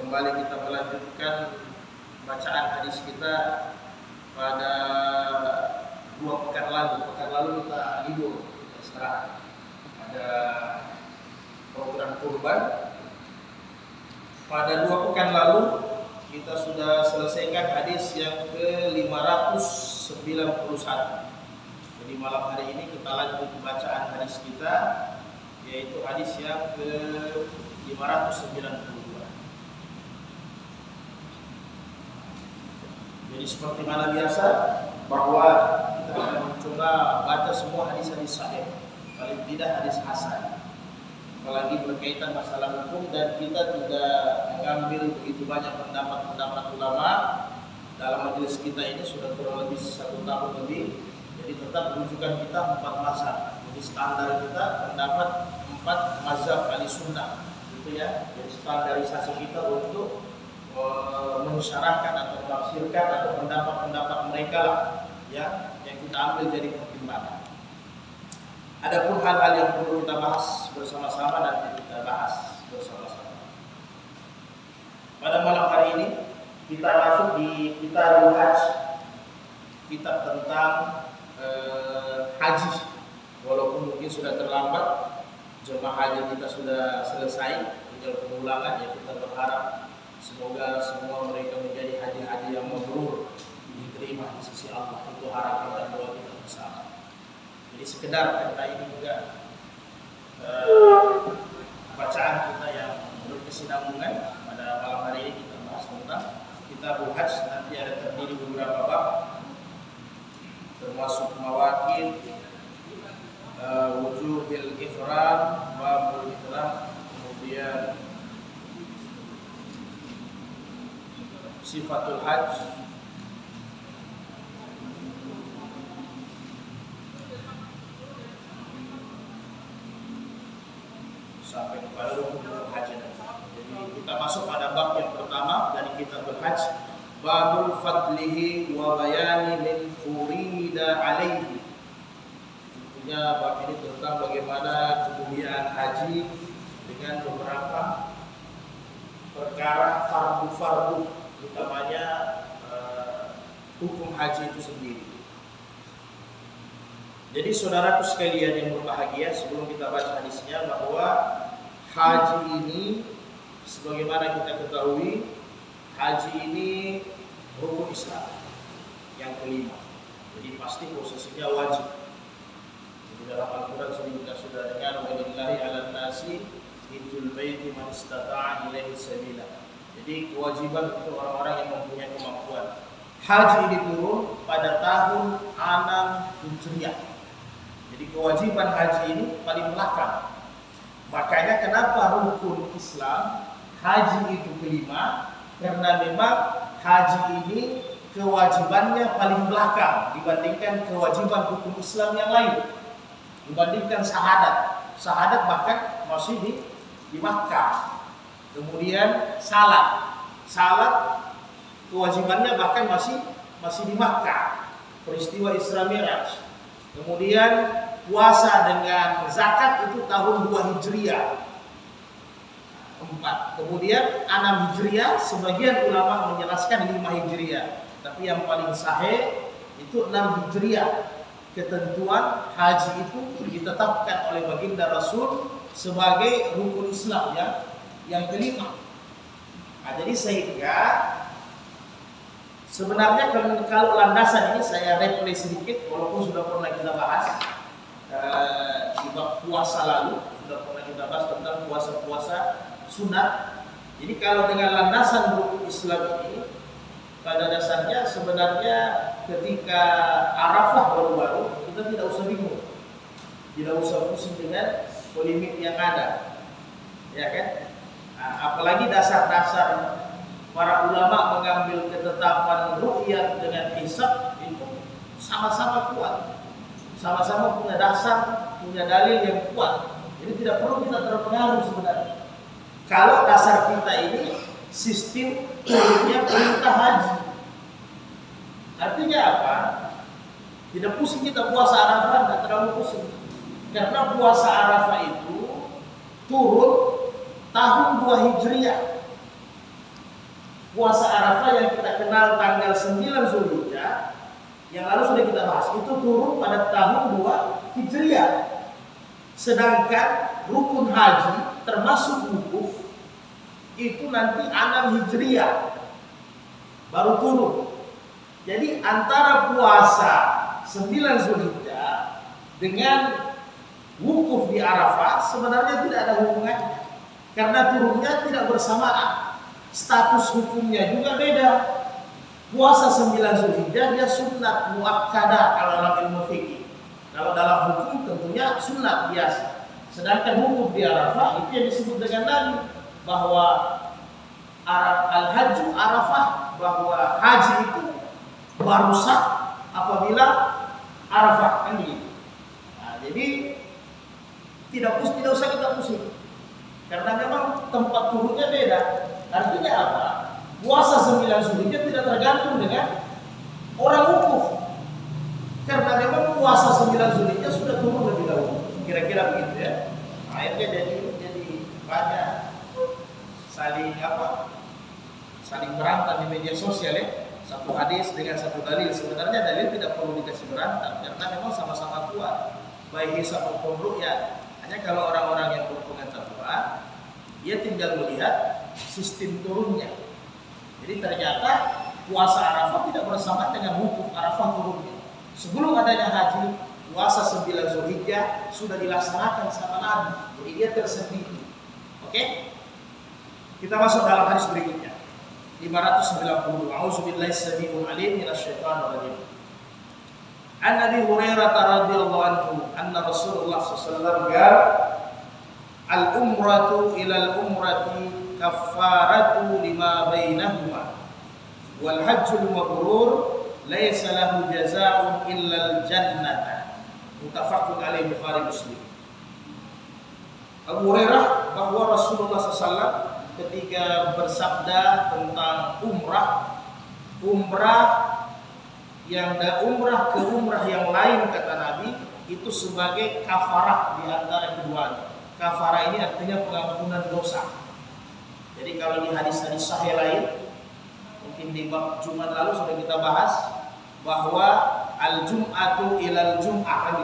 kembali kita melanjutkan bacaan hadis kita pada 2 pekan lalu. Pekan lalu kita libur, kita istirahat. Ada program kurban. Pada 2 pekan lalu kita sudah selesaikan hadis yang ke-591. Jadi malam hari ini kita lanjut bacaan hadis kita, yaitu hadis yang ke-592. Jadi seperti mana biasa, bahwa kita akan mencoba baca semua hadis-hadis sahih, paling tidak hadis hasan, apalagi berkaitan masalah hukum, dan kita tidak mengambil begitu banyak pendapat-pendapat ulama. Dalam majelis kita ini sudah kurang lebih 1 tahun lebih, jadi tetap rujukan kita 4 mazhab. Jadi standar kita pendapat 4 mazhab ahli sunnah, gitu ya. Jadi standarisasi kita untuk mensyarahkan atau menafsirkan atau pendapat-pendapat mereka lah, ya, yang kita ambil jadi pertimbangan. Adapun hal-hal yang perlu kita bahas bersama-sama dan kita bahas bersama-sama. Pada malam hari ini kita masuk di Kitabul Hajj, kitab tentang haji. Walaupun mungkin sudah terlambat, jemaah haji kita sudah selesai, tinggal pengulangan, ya kita berharap semoga semua mereka menjadi haji-haji yang mabrur, diterima di sisi Allah. Itu harapan dan doa kita bersama. Jadi sekedar karena ini juga bacaan kita yang berkesinambungan, pada malam hari ini kita bahas tentang Kitabul Hajj. Nanti ada terdiri beberapa bab, termasuk mawaqit, wujuhil ihram, babul ihram, kemudian sifatul hajj, sampai kepada rukun haji. Jadi kita masuk pada bab yang pertama dari Kitabul Hajj, babul fadlihi wa bayani min furida alaihi. Tentunya bab ini tentang bagaimana kemuliaan haji dengan beberapa perkara fardu-fardu, utamanya hukum haji itu sendiri. Jadi saudaraku sekalian yang berbahagia, sebelum kita baca hadisnya, bahwa haji ini sebagaimana kita ketahui, haji ini rukun Islam yang kelima. Jadi pasti posisinya wajib. Jadi dalam Al-Quran kita sudah dengar, walillahi 'alan nasi hijjul baiti man istata'a ilaihi sabila. Jadi kewajiban untuk orang-orang yang mempunyai kemampuan. Haji ini turun pada tahun 6 Hijriah. Jadi kewajiban haji ini paling belakang. Makanya kenapa rukun Islam haji itu kelima? Karena memang haji ini kewajibannya paling belakang dibandingkan kewajiban hukum Islam yang lain. Dibandingkan syahadat. Syahadat bahkan masih di Makkah. Kemudian salat kewajibannya bahkan masih di Makkah, peristiwa Isra Mi'raj. Kemudian puasa dengan zakat itu tahun 2 Hijriah 4. Kemudian 6 Hijriah, sebagian ulama menjelaskan 5 Hijriah, tapi yang paling sahih itu 6 Hijriah. Ketentuan haji itu ditetapkan oleh baginda Rasul sebagai rukun Islam yang kelima. Nah, jadi sehingga sebenarnya kalau landasan ini saya replay sedikit, walaupun sudah pernah kita bahas di bab puasa lalu, sudah pernah kita bahas tentang puasa-puasa sunat. Jadi kalau dengan landasan rukun Islam ini, pada dasarnya sebenarnya ketika Arafah baru-baru, kita tidak usah bingung, tidak usah pusing dengan polemik yang ada, ya kan? Nah, apalagi dasar-dasar para ulama mengambil ketetapan ru'yah dengan hisab itu sama-sama kuat, sama-sama punya dasar, punya dalil yang kuat. Jadi tidak perlu kita terpengaruh sebenarnya. Kalau dasar kita ini sistem turunnya perintah haji, artinya apa? Tidak pusing kita puasa Arafah, tidak terlalu pusing. Karena puasa Arafah itu turun tahun 2 Hijriah. puasa Arafah yang kita kenal tanggal 9 Zulhijjah yang lalu sudah kita bahas, itu turun pada tahun 2 Hijriah. Sedangkan rukun haji termasuk wukuf itu nanti 6 Hijriah baru turun. Jadi antara puasa 9 Zulhijjah dengan wukuf di Arafah sebenarnya tidak ada hubungannya, karena turunnya tidak bersamaan. Status hukumnya juga beda. Puasa 9 Zulhijjah dia sunat muakkadah kalau dalam ilmu fikih. Kalau dalam hukum tentunya sunat biasa. Sedangkan wukuf di Arafah itu yang disebut dengan Nabi bahwa al-hajju Arafah, bahwa haji itu baru sah apabila Arafah, kan begitu. Nah, jadi tidak usah kita pusing, karena memang tempat turunnya beda. Artinya apa? Puasa 9 Zulhijjah tidak tergantung dengan orang wukuf, karena memang puasa 9 Zulhijjah sudah turun lebih dahulu. Kira-kira begitu ya. Akhirnya jadi banyak saling berantem di media sosial ya. Satu hadis dengan satu dalil. Sebenarnya dalil tidak perlu dikasih berantem, karena memang sama-sama kuat. Baik hisab maupun ru'yah. Hanya kalau orang-orang yang berpengetahuan, dia tinggal melihat sistem turunnya. Jadi ternyata puasa Arafah tidak bersama dengan wukuf Arafah turunnya. Sebelum adanya haji, puasa 9 Zulhijjah sudah dilaksanakan sama Nabi. Jadi dia tersendiri. Oke? Kita masuk dalam hadis berikutnya. 590. A'udzubillahi samii'il 'aliim minasyaitonir rajim. An Abi Hurairah radhiyallahu anhu anna Rasulullah sallallahu alaihi wasallam qala al-umratu ila al-umrati kaffaratu lima bainahuma wal hajjul mabrur laisa lahu jazaa'un illa al-jannah. Muttafaqun alaihi Bukhari Muslim. Abu Hurairah bahwa Rasulullah SAW ketika bersabda tentang umrah ke umrah yang lain, kata Nabi, itu sebagai kafarah di antara keduanya. Kafarah ini artinya pengampunan dosa. Jadi kalau di hadis-hadis sahih lain, mungkin di bab Jumat lalu sudah kita bahas bahwa al-jum'atu ilal jum'ah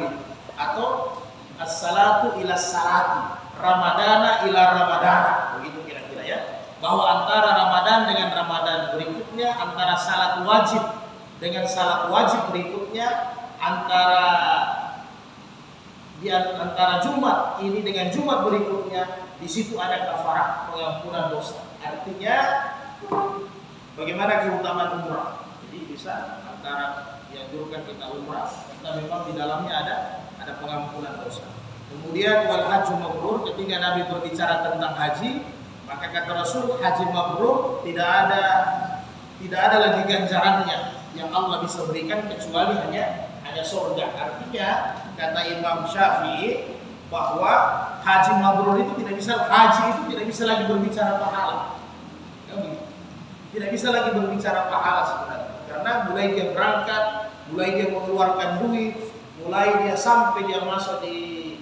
atau as-salatu ila salati, ramadana ila ramadana, begitu kira-kira ya. Bahwa antara Ramadan dengan Ramadan berikutnya, antara salat wajib dengan salat wajib berikutnya, antara Jumat ini dengan Jumat berikutnya, di situ ada kafarah, pengampunan dosa. Artinya bagaimana keutamaan umrah. Jadi bisa antara dianjurkan kita umrah, kita memang di dalamnya ada pengampunan dosa. Kemudian wal hajju mabrur, ketika Nabi berbicara tentang haji, maka kata Rasul, haji mabrur tidak ada lagi ganjarannya yang Allah bisa berikan kecuali hanya surga. Artinya kata Imam Syafi'i bahwa haji mabrur itu tidak bisa lagi berbicara pahala. Tidak bisa lagi berbicara pahala sebenarnya. Karena mulai dia berangkat, mulai dia mengeluarkan duit, mulai dia sampai dia masuk di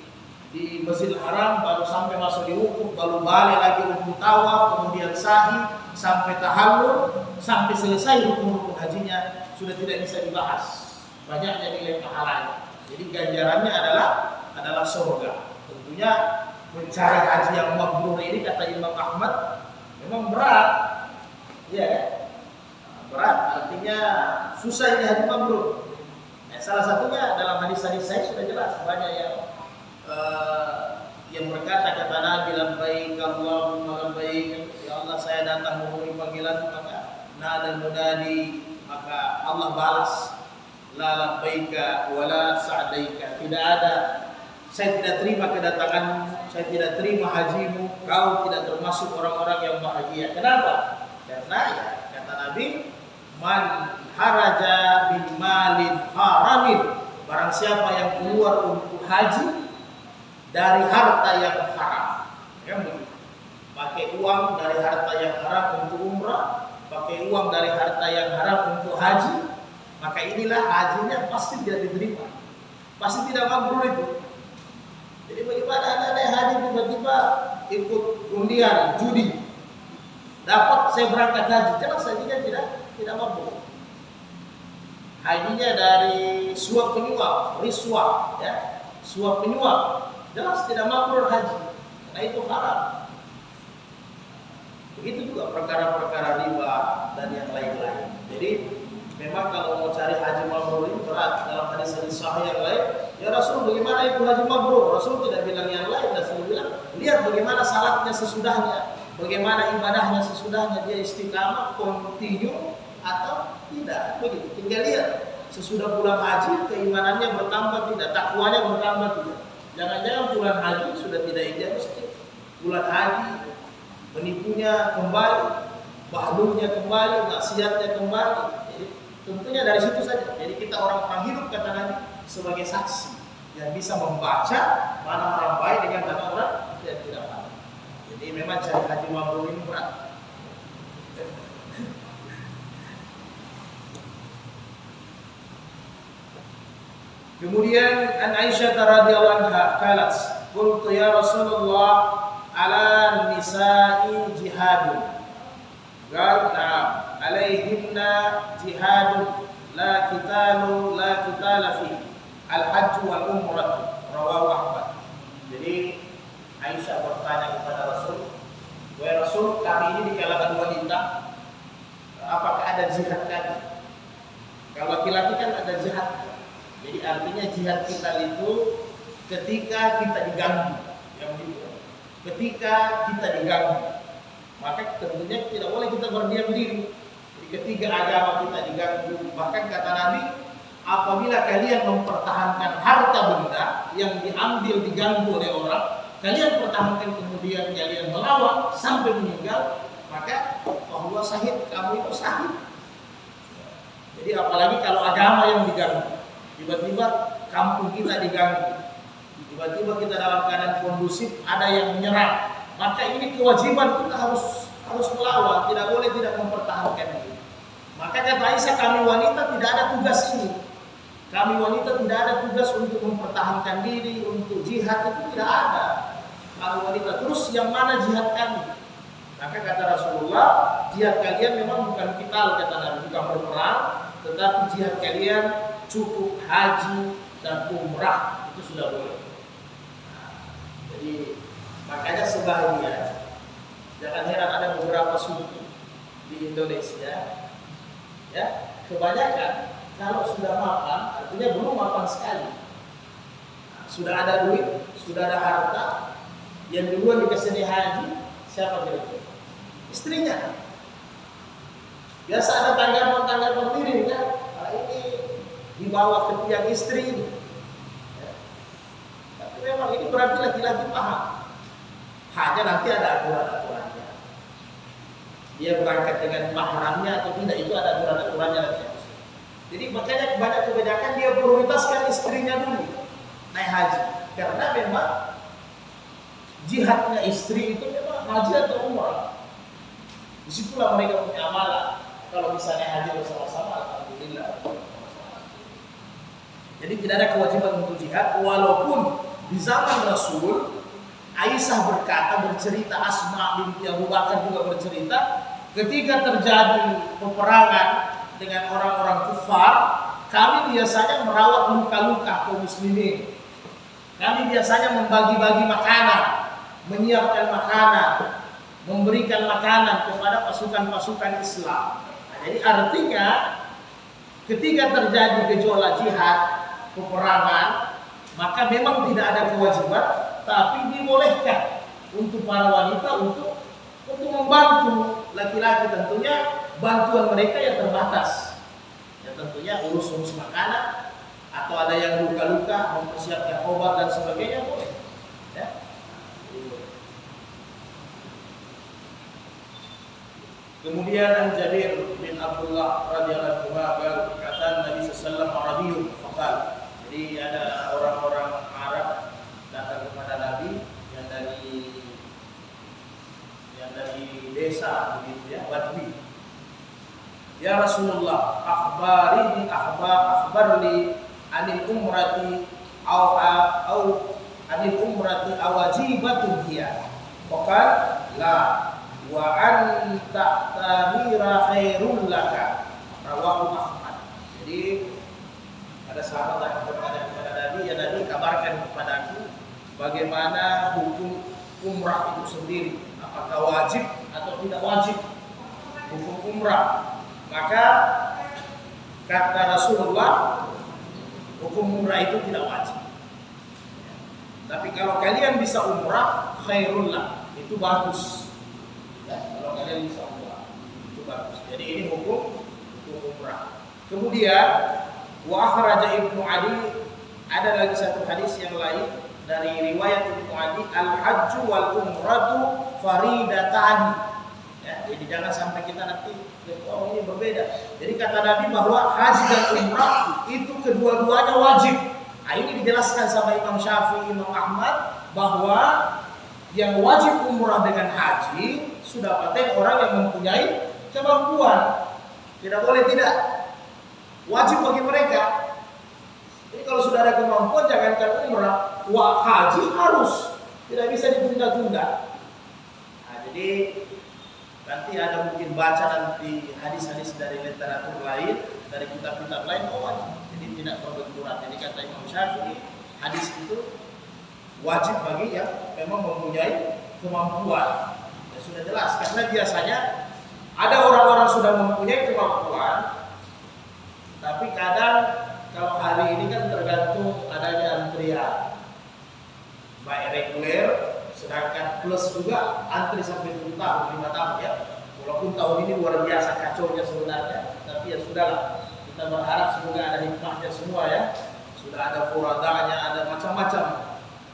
Masjidil Haram, baru sampai masuk di wukuf, baru balik lagi untuk tawaf, kemudian sa'i, sampai tahallul, sampai selesai rukun-rukun hajinya sudah tidak bisa dibahas. Banyaknya nilai pahalanya. Jadi ganjarannya adalah surga. Tentunya mencari haji yang mabrur ini, kata Imam Ahmad, memang berat. Ya, berat. Artinya susah ini haji mabrur. Salah satunya dalam hadis-hadis saya sudah jelas, banyak yang berkata, kata Nabi, labbaik Allahumma labbaik, ya Allah saya datang memenuhi panggilan, maka nada munadi, maka Allah balas, la labbaika wala sa'daika, tidak ada, saya tidak terima kedatanganmu, saya tidak terima hajimu, kau tidak termasuk orang-orang yang bahagia. Kenapa? Karena ya kata Nabi, man haraja bin malin haramin, barang siapa yang keluar untuk haji dari harta yang haram, ya begitu. Pakai uang dari harta yang haram untuk umrah, pakai uang dari harta yang haram untuk haji, maka inilah hajinya pasti tidak diterima, pasti tidak mabrur itu. Jadi bagaimana anda naik haji tiba-tiba ikut undian judi, dapat saya berangkat haji, jelas hajinya tidak mabrur. Hajinya dari suap penyuap, riswah, ya, suap penyuap, jelas tidak mabrur haji, karena itu haram. Begitu juga perkara-perkara riba dan yang lain-lain. Jadi memang kalau mau cari haji mabrur ini berat. Dalam hadis-hadis sahih yang lain, ya Rasul bagaimana itu haji mabrur? Rasul tidak bilang yang lain, Rasul bilang lihat bagaimana salatnya sesudahnya, bagaimana ibadahnya sesudahnya, dia istiqamah, kontinu atau tidak. Begitu. Tinggal lihat sesudah pulang haji keimanannya bertambah tidak, takwanya bertambah tidak. Jangan-jangan pulang haji sudah tidak ijab masjid. Pulang haji penipunya kembali, bahlulnya kembali, maksiatnya kembali. Jadi tentunya dari situ saja. Jadi kita orang hidup kata Nabi sebagai saksi yang bisa membaca mana orang baik dengan mana orang tidak baik. Jadi memang cari haji mabrur ini berat. Kemudian an Aisyah radhiyallahu anha qalat, qultu ya Rasulullah ala nisa'i jihadun. Qala na'am, alaihinna jihadun la qitala fi al-hajj wal umrah, rawahu Ahmad. Jadi Aisyah bertanya kepada Rasul, "Wahai Rasul, kami ini di kalangan wanita, apakah ada jihad kami?" Kalau laki-laki kan ada jihad. Jadi artinya jihad kita itu ketika kita diganggu, yang itu. Ketika kita diganggu, maka tentunya tidak boleh kita berdiam diri. Jadi ketika agama kita diganggu, bahkan kata Nabi, apabila kalian mempertahankan harta benda yang diambil diganggu oleh orang, kalian pertahankan kemudian kalian melawan sampai meninggal, maka bahwa syahid, kamu itu syahid. Jadi apalagi kalau agama yang diganggu. Tiba-tiba kampung kita diganggu, tiba-tiba kita dalam keadaan kondusif, ada yang menyerang, maka ini kewajiban kita harus melawan, tidak boleh tidak mempertahankan diri. Maka kata Aisyah, kami wanita tidak ada tugas ini. Kami wanita tidak ada tugas untuk mempertahankan diri, untuk jihad itu tidak ada. Kami wanita terus yang mana jihad kami? Maka kata Rasulullah, jihad kalian memang bukan kital, kata Nabi, bukan berperang, tetapi jihad kalian cukup haji dan umrah, itu sudah boleh. Nah, jadi makanya sebahagia, jangan heran ada beberapa suku di Indonesia, ya kebanyakan kalau sudah makan, artinya belum makan sekali. Nah, sudah ada duit, sudah ada harta, yang duluan dikasih haji siapa kira-kira? Istrinya. Biasa ada tanggapan diri kan, ini dibawa ke tiang istri ini. Ya. Tapi memang ini berarti laki-laki paham. Hanya nanti ada aturan-aturannya. Dia berangkat dengan mahramnya atau tidak, itu ada aturan-aturannya nanti. Jadi makanya banyak kebanyakan dia prioritaskan istrinya dulu naik haji. Karena memang jihadnya istri itu memang haji atau umrah. Disitulah mereka punya amalan. Kalau misalnya haji bersama-sama, alhamdulillah. Jadi tidak ada kewajiban untuk jihad, walaupun di zaman Rasul Aisyah bercerita, Asma binti Abu Bakar juga bercerita, ketika terjadi peperangan dengan orang-orang kufar, kami biasanya merawat luka-luka kaum muslimin. Kami biasanya membagi-bagi makanan, menyiapkan makanan, memberikan makanan kepada pasukan-pasukan Islam. Nah, jadi artinya ketika terjadi gejolak jihad, peperangan, maka memang tidak ada kewajiban, tapi dibolehkan untuk para wanita untuk membantu laki-laki. Tentunya bantuan mereka yang terbatas. Ya tentunya urus makanan, atau ada yang luka-luka, mempersiapkan obat dan sebagainya boleh. Ya. Kemudian an Jabir bin Abdullah radhiyallahu anhu kata Nabi sallallahu alaihi wasallam Arabiyyun faqal. Jadi ada orang-orang Arab datang kepada Nabi yang dari desa begitu ya, Badui. Ya Rasulullah, akhbarli anil umrati au anil umrati awajibatun hiya. Faqal la wa an ta'tamira khairul laka, rawahu Ahmad. Jadi ada sahabat yang bertanya kepada Nabi, ya Nabi kabarkan kepadaku bagaimana hukum umrah itu sendiri, apakah wajib atau tidak wajib hukum umrah. Maka kata Rasulullah, hukum umrah itu tidak wajib. Tapi kalau kalian bisa umrah, khairul lah, itu bagus. Ya, kalau kalian bisa umrah, itu bagus. Jadi ini hukum umrah. Kemudian wa akhraja Ibnu Adi, ada lagi satu hadis yang lain dari riwayat Ibnu Adi, al-hajju wal umratu faridatan. Ya, jadi jangan sampai kita nanti oh ini berbeda. Jadi kata Nabi bahwa haji dan umrah itu kedua-duanya wajib. Nah, ini dijelaskan sama Imam Syafi'i, Imam Ahmad, bahwa yang wajib umrah dengan haji sudah paten orang yang mempunyai kemampuan. Tidak boleh tidak. Wajib bagi mereka. Jadi kalau sudah ada kemampuan, jangankan umrah, haji harus. Tidak bisa ditunda-tunda. Nah, jadi nanti ada mungkin baca nanti hadis-hadis dari literatur lain, dari kitab-kitab lain, wajib. Jadi tidak berbenturan. Jadi kata Imam Syafi'i, hadis itu wajib bagi yang memang mempunyai kemampuan. Ya sudah jelas, karena biasanya ada orang-orang sudah mempunyai kemampuan, tapi kadang kalau hari ini kan tergantung adanya antrian, baik reguler, sedangkan plus juga antri sampai 7 tahun, 5 tahun ya. Walaupun tahun ini luar biasa kacaunya sebenarnya, tapi ya sudahlah. Kita berharap semoga ada hikmahnya semua ya. Sudah ada furadanya, ada macam-macam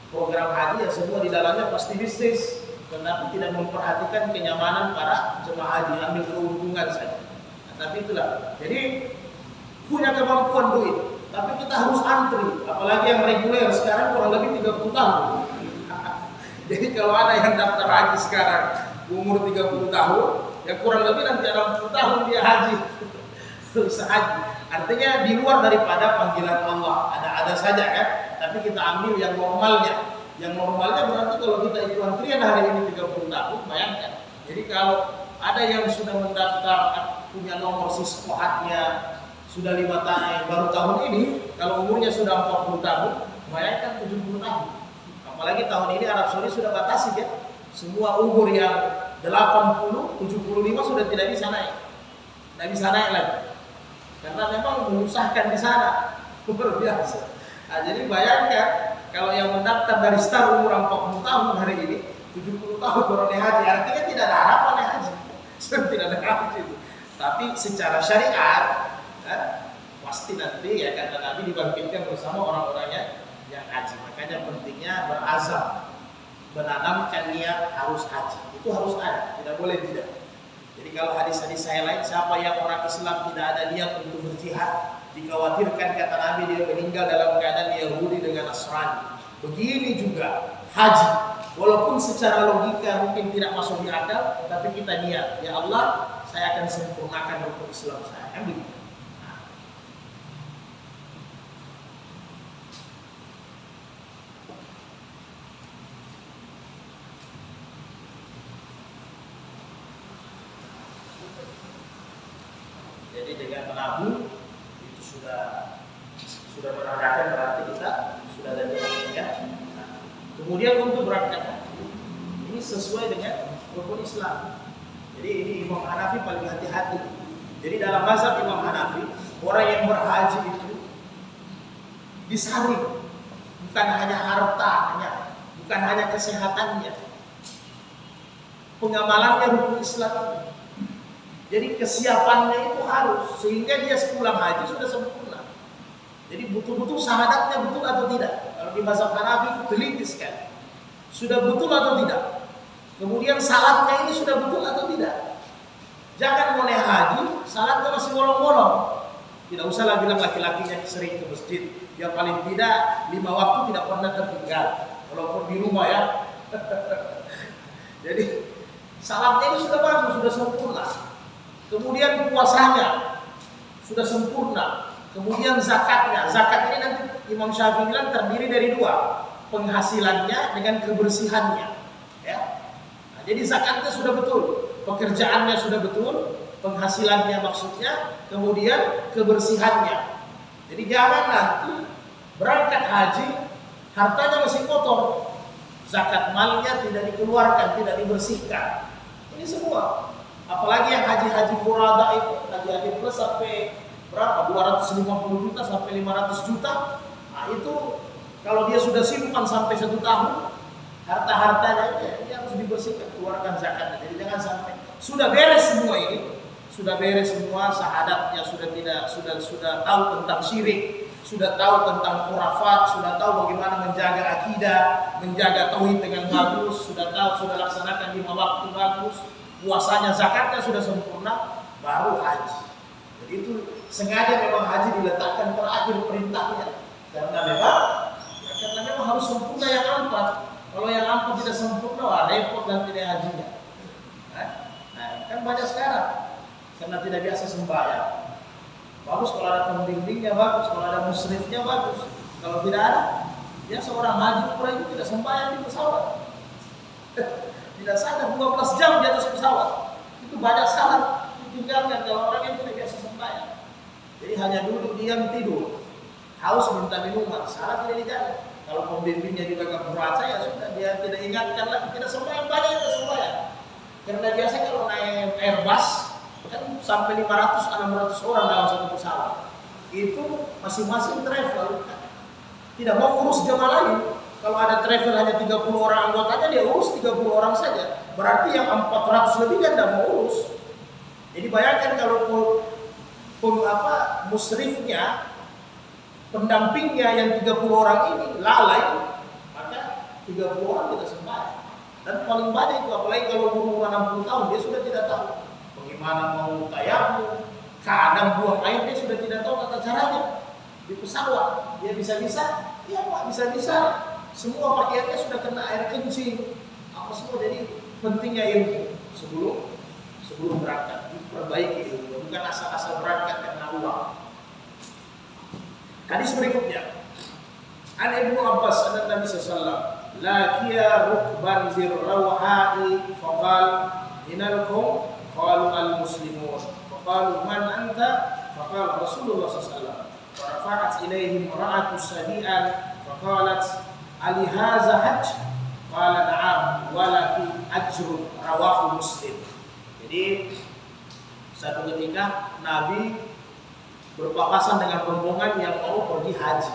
program haji ya, semua di dalamnya pasti bisnis, tetapi tidak memperhatikan kenyamanan para jemaah haji, ambil keuntungan saja. Nah, tapi itulah. Jadi punya kemampuan duit, tapi kita harus antri, apalagi yang reguler sekarang kurang lebih 30 tahun. Jadi kalau ada yang daftar haji sekarang umur 30 tahun, ya kurang lebih nanti 60 tahun dia haji. Terus haji. Artinya di luar daripada panggilan Allah. Ada saja kan, tapi kita ambil yang normalnya. Yang normalnya berarti kalau kita ikut antrian hari ini 30 tahun, bayangkan. Jadi kalau ada yang sudah mendaftar punya nomor siskohatnya sudah 5 tahun, baru tahun ini, kalau umurnya sudah 40 tahun, bayangkan 70 tahun. Apalagi tahun ini Arab Saudi sudah batasi ya. Semua umur yang 80, 75 sudah tidak bisa naik. Tidak bisa naik lagi. Karena memang menyusahkan di sana. Luar biasa. Nah, jadi bayangkan kalau yang mendaftar dari start umur 40 tahun hari ini, 70 tahun baru naik haji, artinya tidak ada harapan naik haji. Tidak ada haji itu. Tapi secara syariat, pasti nanti ya kata Nabi dibangkitkan bersama orang-orangnya yang haji. Makanya pentingnya berazam, menanamkan niat harus haji. Itu harus ada, tidak boleh tidak. Jadi kalau hadis-hadis saya lain, siapa yang orang Islam tidak ada niat untuk berjihad, dikhawatirkan kata Nabi dia meninggal dalam keadaan Yahudi dengan Nasrani. Begini juga haji, walaupun secara logika mungkin tidak masuk di akal, tapi kita niat, ya Allah, saya akan sempurnakan rukun Islam saya. Kan begitu. Jadi dengan menabung itu sudah berangkat, berarti kita sudah ada niat. Nah, kemudian untuk berangkat haji ini sesuai dengan rukun Islam. Jadi ini Imam Hanafi paling hati-hati. Jadi dalam mazhab Imam Hanafi, orang yang berhaji itu disaring, bukan hanya hartanya, bukan hanya kesehatannya, pengamalannya rukun Islam. Jadi kesiapannya itu harus, sehingga dia sepulang haji sudah sempurna. Jadi betul-betul syahadatnya betul atau tidak. Kalau di mazhab Hanafi teliti sekali. Sudah betul atau tidak. Kemudian salatnya ini sudah betul atau tidak. Jangan mulai haji, salatnya masih bolong-bolong. Tidak usahlah bilang laki-lakinya sering ke masjid. Yang paling tidak 5 waktu tidak pernah tertinggal. Walaupun di rumah ya. Jadi salatnya ini sudah bagus, sudah sempurna. Kemudian puasanya sudah sempurna. Kemudian zakatnya. Zakat ini nanti Imam Syafi'i bilang terdiri dari 2. Penghasilannya dengan kebersihannya. Ya. Nah, jadi zakatnya sudah betul. pekerjaannya sudah betul, penghasilannya maksudnya, kemudian kebersihannya. Jadi jangan nanti berangkat haji, hartanya masih kotor, zakat malnya tidak dikeluarkan, tidak dibersihkan. Ini semua. Apalagi yang haji-haji furada itu, haji-haji plus sampai berapa? 250 juta sampai 500 juta. Nah itu kalau dia sudah simpan sampai 1 tahun, harta-hartanya ini harus dibersihkan, keluarkan zakatnya. Jadi jangan sampai sudah beres semua ini, sudah beres semua, syahadatnya sudah tahu tentang syirik, sudah tahu tentang khurafat, sudah tahu bagaimana menjaga akidah, menjaga tauhid dengan bagus, sudah tahu, sudah laksanakan 5 waktu bagus, puasanya, zakatnya sudah sempurna, baru haji. Jadi itu sengaja memang haji diletakkan terakhir perintahnya, karena memang harus sempurna yang 4. Kalau yang 4 tidak sempurna, wah repot dan tidak hajinya. Nah, kan banyak sekarang karena tidak biasa sembahyang. Bagus kalau ada pembimbingnya, bagus kalau ada musyrifnya, bagus. Kalau tidak ada, ya seorang haji umrah itu tidak sembahyang di pesawat. Tidak sadar 12 jam di atas pesawat. Itu banyak salah ditinggalkan kalau orang yang tidak biasa sembahyang. Jadi hanya duduk diam tidur, haus minta minuman, salah tidak dijaga. Kalau pembimbingnya juga nggak membaca, ya sudah, dia tidak ingatkan lagi, tidak sembahyang, banyak tidak sembahyang. Karena biasa kalau naik Airbus kan sampai 500-600 orang dalam satu pesawat. Itu masing-masing travel, tidak mau urus jemaah lain. Kalau ada travel hanya 30 orang anggotanya, dia urus 30 orang saja. Berarti yang 400 lebih kan tidak mau urus. Jadi bayangkan kalau musrifnya, pendampingnya yang 30 orang ini lalai, maka 30 orang tidak sembahyang. Dan paling banyak itu, apalagi kalau umur 60 tahun, dia sudah tidak tahu bagaimana mau tayamum, kadang buang air dia sudah tidak tahu tata caranya. Di pesawat dia bisa-bisa, ya Pak, bisa-bisa. Semua pakaiannya sudah kena air kencing, apa semua. Jadi pentingnya ilmu sebelum berangkat, diperbaiki ilmu, bukan asal-asal berangkat karena uang. Hadis berikutnya, an Ibnu Abbas an Nabi sallallahu laqiya rukban birrawha'i faqal inalkum qalu al-muslimun faqalu man anta faqala Rasulullah sallallahu farafa'at ilaihim ra'atu sadi'an faqalat ali hadza hajj qala na'am walaki ajrun rawahu Muslim. Jadi satu ketika Nabi berpapasan dengan rombongan yang mau pergi haji.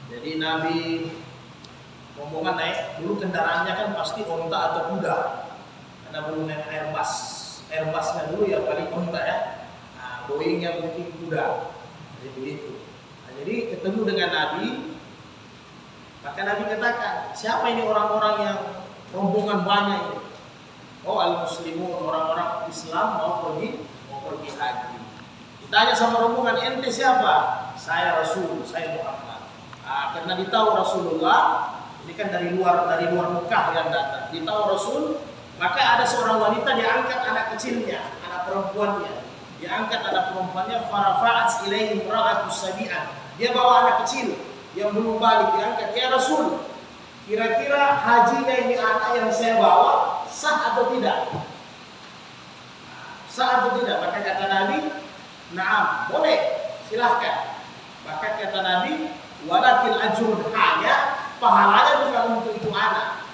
Jadi Nabi rombongan naik, dulu kendaraannya kan pasti onta atau kuda, karena belum naik Airbusnya dulu ya paling onta ya. Nah, Boeingnya mungkin kuda, jadi begitu. Nah, jadi ketemu dengan Nabi, maka Nabi katakan, siapa ini orang-orang yang rombongan banyak ini? Oh, al-muslimun, orang-orang Islam mau pergi haji. Ditanya sama rombongan, ente siapa? Saya Rasul, saya Muhammad. Nah, karena ditahu Rasulullah, ini kan dari luar Mekah yang datang. Ditahu Rasul, maka ada seorang wanita diangkat anak kecilnya, anak perempuannya. Diangkat anak perempuannya, farafa'at ilaihim ra'atus sabi'an. Dia bawa anak kecil yang belum balik, diangkat. Ya Rasul, kira-kira hajinya ini anak yang saya bawa sah atau tidak? Sah atau tidak? Maka kata Nabi, na'am, boleh, silahkan. Bahkan kata Nabi, walakil ajrun, hanya pahalanya bukan untuk itu anak,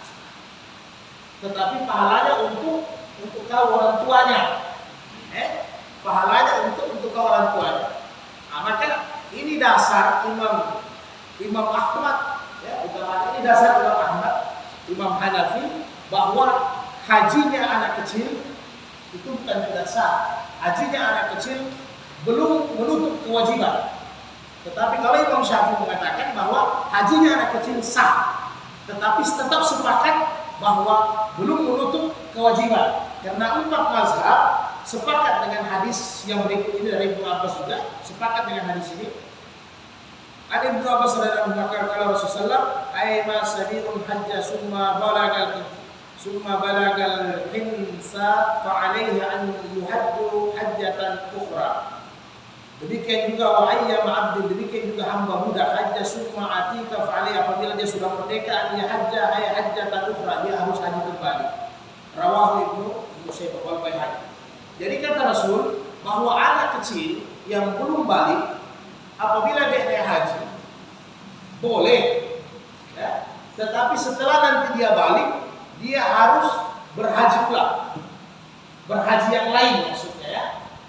tetapi pahalanya untuk kau orang tuanya. Pahalanya untuk kau orang tuanya. Nah, maka ini dasar Imam Ahmad, ya, ini dasar Imam Ahmad, Imam Hanafi, bahwa hajinya anak kecil itu bukan tidak sah. Hajinya anak kecil belum menutup kewajiban. Tetapi kalau Imam Syafi'i mengatakan bahwa hajinya anak kecil sah, tetapi tetap sepakat bahwa belum menutup kewajiban. Karena 4 mazhab sepakat dengan hadis yang berikut ini dari Ibnu Abbas juga sepakat dengan hadis ini. Ada Ibnu Abbas radhiyallahu anhu kalau Rasulullah ayma sabiun hajja summa balagal hinsa fa alaihi an yuhaddu hajjatan ukhra. Demikian juga wa ayyam abdin, demikian juga hamba muda hajja summa atika fa alaihi, apabila dia sudah merdeka dia hajjatan ukhra, dia harus haji kembali. Rawahu Ibnu untuk saya bawa haji. Jadi kata Rasul bahwa anak kecil yang belum balik apabila dia naik haji boleh, ya. Tetapi setelah nanti dia balik, dia harus berhaji ulang, berhaji yang lain maksudnya ya,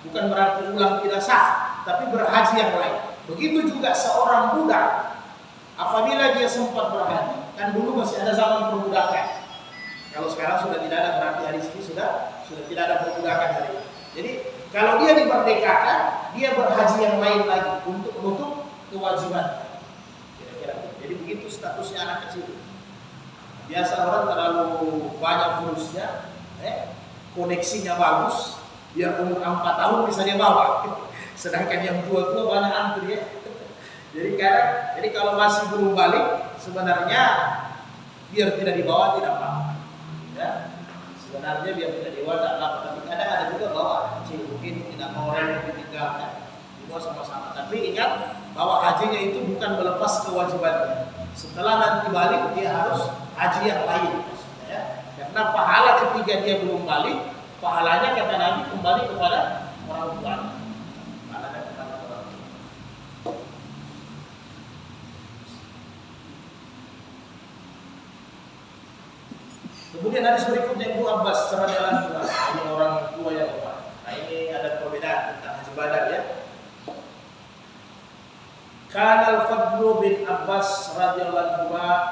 bukan berarti ulang tidak sah, tapi berhaji yang lain. Begitu juga seorang budak apabila dia sempat berhaji, kan dulu masih ada zaman perbudakan. Kalau sekarang sudah tidak ada, berarti hari ini sudah tidak ada perbudakan hari ini. Jadi kalau dia dimerdekakan, dia berhaji yang lain lagi untuk menutup kewajiban. Kira-kira. Jadi begitu statusnya anak kecil. Biasa orang terlalu banyak fulusnya, koneksinya bagus, biar umur 4 tahun bisa dia bawa. Sedangkan yang tua-tua banyak antri ya. Jadi kalau masih belum balik, sebenarnya biar tidak dibawa tidak apa-apa. Ya. Sebenarnya biar tidak dibawa tidak apa-apa. Tapi kadang ada juga bawa kecil, mungkin tidak mau rela ditinggalkan, dibawa sama-sama. Tapi ingat bahwa hajinya itu bukan melepas kewajibannya. Setelah nanti balik dia harus haji yang lain, maksudnya ya. Karena pahala ketika dia belum balik, pahalanya kata Nabi kembali kepada orang tua. Kemudian hadis berikutnya Ibnu Abbas radhiyallahu anhu, ini orang tua yang wafat. Nah ini ada perbedaan tentang haji badar ya. Kana al-Fadl bin Abbas radhiyallahu anhu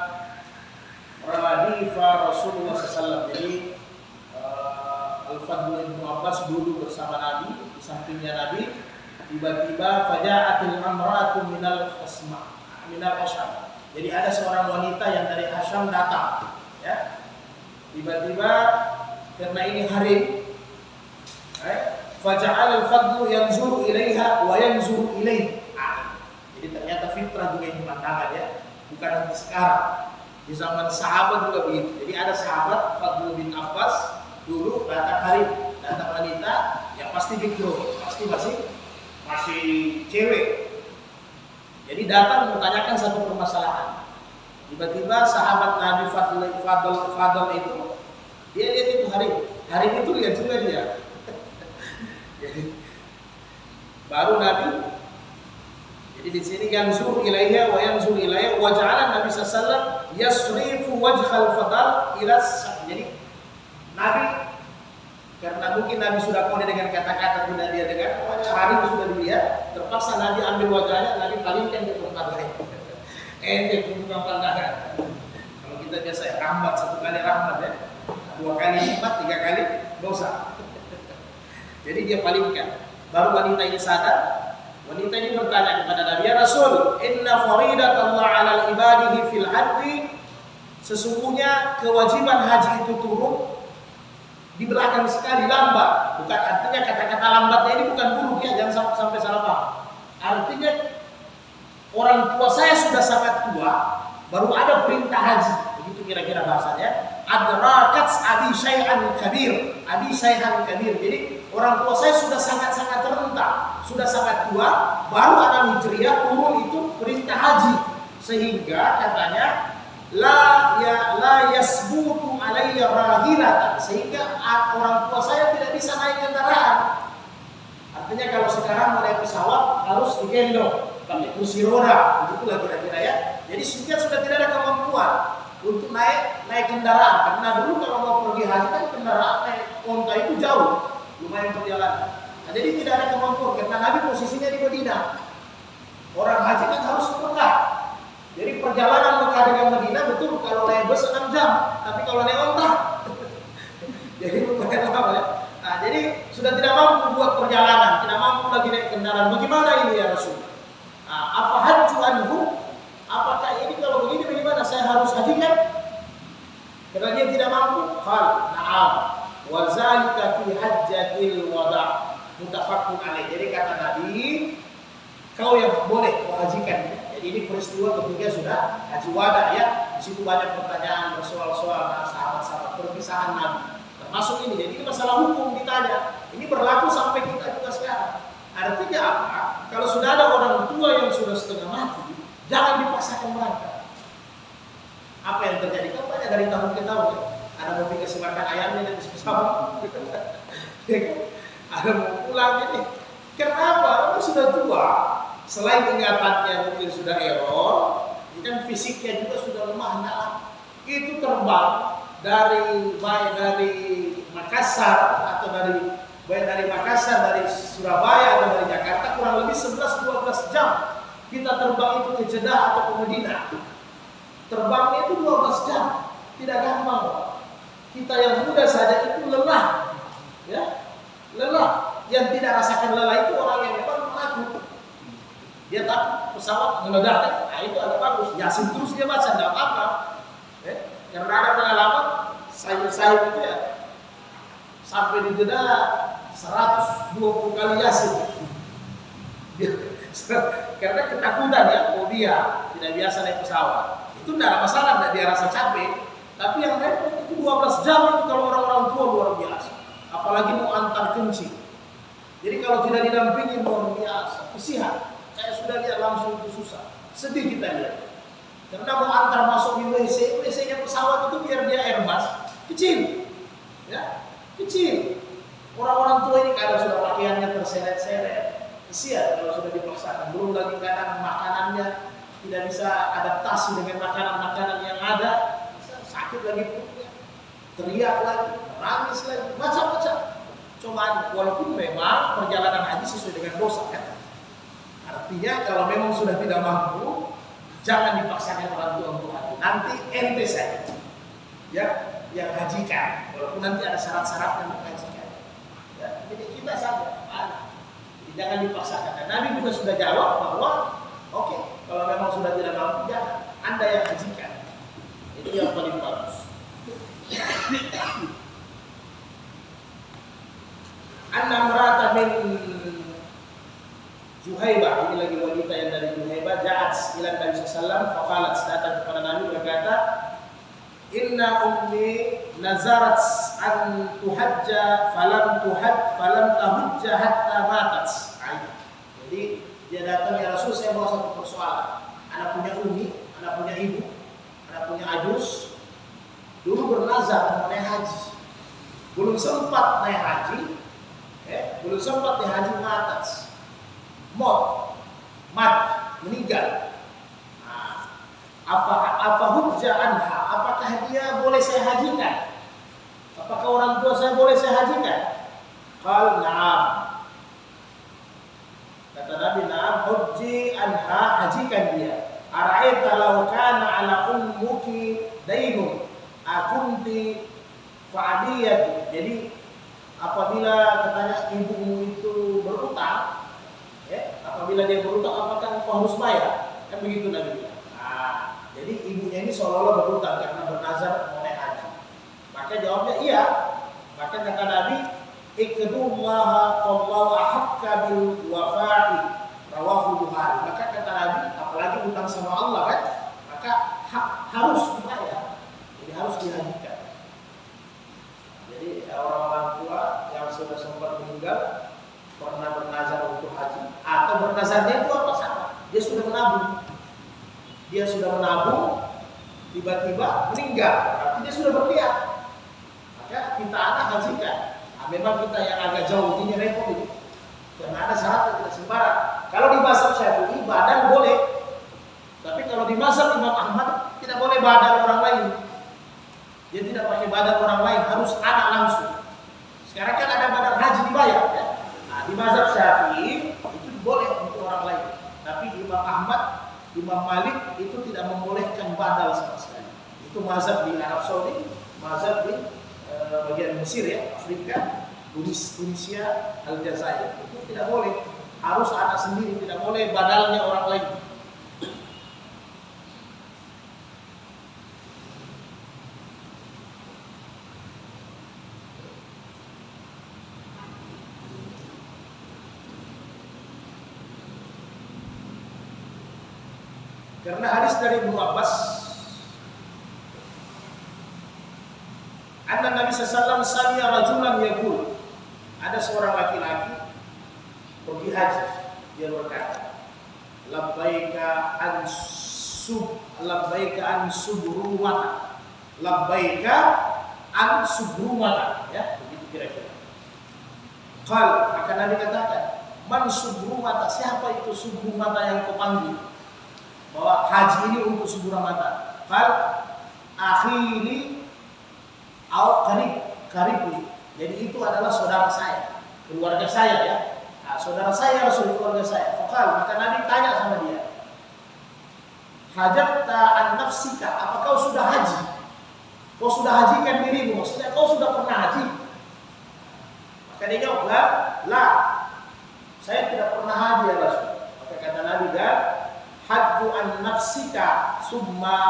radifa Rasulullah sallallahu. Jadi Al-Fadl bin Abbas dulu bersama Nabi, di sampingnya Nabi, tiba-tiba faja'atil amratu minal Hasyam. Jadi ada seorang wanita yang dari Hasyam datang, ya. Tiba-tiba karena ini harim, faja'al al-Fadl yanzuru ilaiha wa yanzuru ilaihi. Jadi ternyata fitrah juga ini pandangan ya, bukan nanti sekarang. Di zaman sahabat juga begitu. Jadi ada sahabat Fadl bin Abbas dulu datang harim, datang wanita, ya pasti bikro, pasti masih cewek. Jadi datang menanyakan satu permasalahan. Tiba-tiba sahabat Nabi Fadl itu dia lihat itu hari itu lihat juga dia. Jadi, baru Nabi. Jadi di sini yanzur ilaiha wa yanzur ilaiha wa ja'ala Nabi sallallahu alaihi wasallam yasrifu wajhal fadl ila. Jadi Nabi karena mungkin Nabi sudah kode dengan kata-kata tidak dia dengar, hari itu sudah dilihat, terpaksa Nabi ambil wajahnya, Nabi palingkan ke tempat lain. Ente bukan pandangan. Kalau kita biasa ya, rahmat satu kali rahmat ya, 2 kali nikmat, 3 kali dosa. Jadi dia palingkan. Baru wanita ini sadar. Wanita ini bertanya kepada Nabi, ya Rasul, inna faridatallah 'alal ibadihi fil haji. Sesungguhnya kewajiban haji itu turun di belakang sekali, lambat. Bukan artinya kata-kata lambatnya ini bukan buruk ya, jangan sampai salah paham. Artinya orang tua saya sudah sangat tua, baru ada perintah haji. Begitu kira-kira bahasanya. Adrakat abi syai'an kabir. Abi syai'an kabir. Jadi orang tua saya sudah sangat-sangat renta, sudah sangat tua, baru ada hijriah turun itu perintah haji. Sehingga katanya la yasbutu alayya rahilatan, sehingga orang tua saya tidak bisa naik kendaraan. Artinya kalau sekarang mau naik pesawat harus digendong pakai kursi roda, begitulah kira-kira ya. Jadi sudah tidak ada kemampuan untuk naik kendaraan, karena dulu kalau mau pergi haji kan kendaraan naik onta itu jauh, lumayan perjalanan. Nah, jadi tidak ada kemampuan karena Nabi posisinya di Madinah. Orang haji kan harus ke Mekah. Jadi perjalanan Mekah dengan Madinah betul kalau naik bus 6 jam, tapi kalau naik onta jadi lumayan lama ya. Nah, jadi sudah tidak mampu buat perjalanan, tidak mampu lagi naik kendaraan. Bagaimana ini ya Rasul? Nah, apa hajju anhu? Apakah ini kalau begini bagaimana? Saya harus hajikan? Karena dia tidak mampu. Qal, na'am. Wa zalika fi hajjatil wada'. Muttafaqun alaih. Jadi kata Nabi, kau yang boleh menghajikan. Jadi ini peristiwa ketika sudah haji wada ya. Di situ banyak pertanyaan, soal-soal sahabat-sahabat perpisahan Nabi. Termasuk ini. Jadi ini masalah hukum ditanya. Ini berlaku sampai kita juga sekarang. Artinya apa? Kalau sudah ada orang tua yang sudah setengah mati, jangan dipaksakan mereka. Apa yang terjadi? Kan banyak dari tahun ke tahun. Ada mau kasih makan ayamnya dan pesawat. ada mau pulang ini. Kenapa? Orang sudah tua. Selain ingatannya mungkin sudah error, kan fisiknya juga sudah lemah. Nah, itu terbang dari Makassar atau dari Makassar, dari Surabaya atau dari Jakarta kurang lebih 11-12 jam kita terbang itu ke Jeddah atau ke Madinah. Terbangnya itu 12 jam, tidak gampang. Kita yang muda saja itu lelah, ya, lelah. Yang tidak rasakan lelah itu orang yang memang takut. Dia takut pesawat meledak, nah itu agak bagus. Yasin terus dia baca, tidak apa-apa. Karena ada pengalaman sayur-sayur itu ya, sampai di Jeddah 120 kali Yasin. Karena ketakutan ya, fobia, tidak biasa naik pesawat. Itu tidak ada masalah, tidak dia rasa capek. Tapi yang repot itu 12 jam itu kalau orang-orang tua luar biasa. Apalagi mau antar kencing. Jadi kalau tidak didampingi luar biasa, kesian. Saya sudah lihat langsung itu susah. Sedih kita lihat. Karena mau antar masuk di WC, WC-nya pesawat itu biar dia Airbus, kecil. Ya, kecil. Orang-orang tua ini kadang sudah pakaiannya terseret-seret. Kesian kalau sudah dipaksakan. Belum lagi kadang makanannya tidak bisa adaptasi dengan makanan-makanan yang ada. Sakit lagi perutnya, teriak lagi, nangis lagi, macam-macam. Cobaan, walaupun memang perjalanan haji sesuai dengan dosa kan. Artinya kalau memang sudah tidak mampu, jangan dipaksakan orang tua untuk haji. Nanti ente saja, ya, yang hajikan. Walaupun nanti ada syarat-syarat yang menghajikan. Ya, jadi kita saja, jadi jangan dipaksakan. Dan Nabi juga sudah jawab bahwa, oke, kalau memang sudah tidak mampu, jangan. Anda yang hajikan. Itu yang paling bagus. Anna merata min Juhaibah, ini lagi wanita yang dari Juhaibah, ja'at ila Nabi sallallahu faqalat, datang kepada Nabi berkata, inna ummi nazarat an tuhajja falam tahujja hatta matat. Jadi dia datang, ya Rasul, saya bawa satu persoalan. Anak punya umi, anak punya ibu, anak punya ajus, dulu bernazar mau naik haji, belum sempat naik haji, meninggal. Nah, apa hujjah anha? Apakah dia boleh saya hajikan? Apakah orang tua saya boleh saya hajikan? Qal na'am. Kata Nabi, na'am, hujji anha, hajikan dia. Ara'aita law kana 'ala ummuki dainun akunti fa'adiyat. Jadi apabila katanya ibumu itu berutang, ya, apabila dia berutang, apakah engkau harus bayar? Kan begitu Nabi bilang. Nah, jadi ibunya ini seolah-olah berutang karena bernazar mau naik haji. Maka jawabnya iya. Maka kata Nabi, ikdullaha fallahu ahaqqa bil wafa'i, rawahu Bukhari. Maka kata Nabi, apalagi utang sama Allah kan, maka harus dibayar. Jadi harus dihajikan. Jadi orang-orang tua yang sudah sempat meninggal pernah bernazar untuk haji atau bernazarnya itu apa sama? Dia sudah menabung, tiba-tiba meninggal, berarti dia sudah berniat. Maka kita anak hajikan. Nah, memang kita yang agak jauh ini repot ini, karena ada syarat yang tidak sembarang. Kalau di mazhab Syafi'i badan boleh, tapi kalau di mazhab Imam Ahmad tidak boleh badan orang lain. Dia tidak pakai badan orang lain, harus anak langsung. Sekarang kan ada badan haji dibayar ya. Nah, di mazhab Syafi'i itu boleh untuk orang lain. Tapi Imam Ahmad, Imam Malik itu tidak membolehkan badal sama sekali. Itu mazhab di Arab Saudi, mazhab di bagian Mesir ya, Afrika, Tunisia, Aljazair. Itu tidak boleh. Harus anak sendiri, tidak boleh badalnya orang lain. Karena hadis dari Ibnu Abbas, anna Nabi sallallahu alaihi wasallam sami'a rajulan yaqul, ada seorang laki-laki pergi haji, dia berkata, labbaika an subrumata, labbaika an subrumata, ya begitu kira-kira. Qal, maka Nabi katakan, man subrumata, siapa itu subrumata yang kau panggil? Bahwa haji ini untuk subrumata. Qal, akhili au karibli. Jadi itu adalah saudara saya, keluarga saya ya. Nah, saudara saya Rasul keluarga saya. Faqal, maka Nabi tanya sama dia, hajatta an nafsika, apa kau sudah haji? Kau sudah hajikan dirimu, maksudnya kau sudah pernah haji? Maka dia jawab, la, saya tidak pernah haji ya Rasul. Maka kata Nabi, hajju an nafsika summa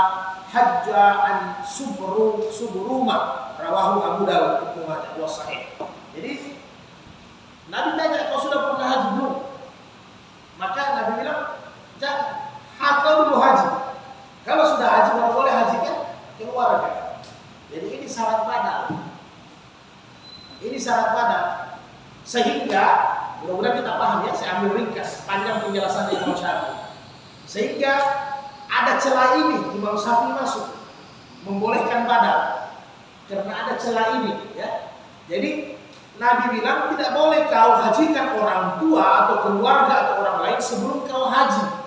hajja an subruma, rawahu Abu Dawud itu sahih. Jadi Nabi tanya, kau sudah pernah haji belum? Maka Nabi bilang, kau dulu haji. Kalau sudah haji baru boleh hajikan keluarga. Jadi ini syarat badal. Ini syarat badal. Sehingga mudah-mudahan kita paham ya, saya ambil ringkas panjang penjelasan Imam Syafi'i. Sehingga ada celah ini Imam Syafi'i masuk membolehkan badal. Karena ada celah ini ya. Jadi Nabi bilang tidak boleh kau hajikan orang tua atau keluarga atau orang lain sebelum kau haji.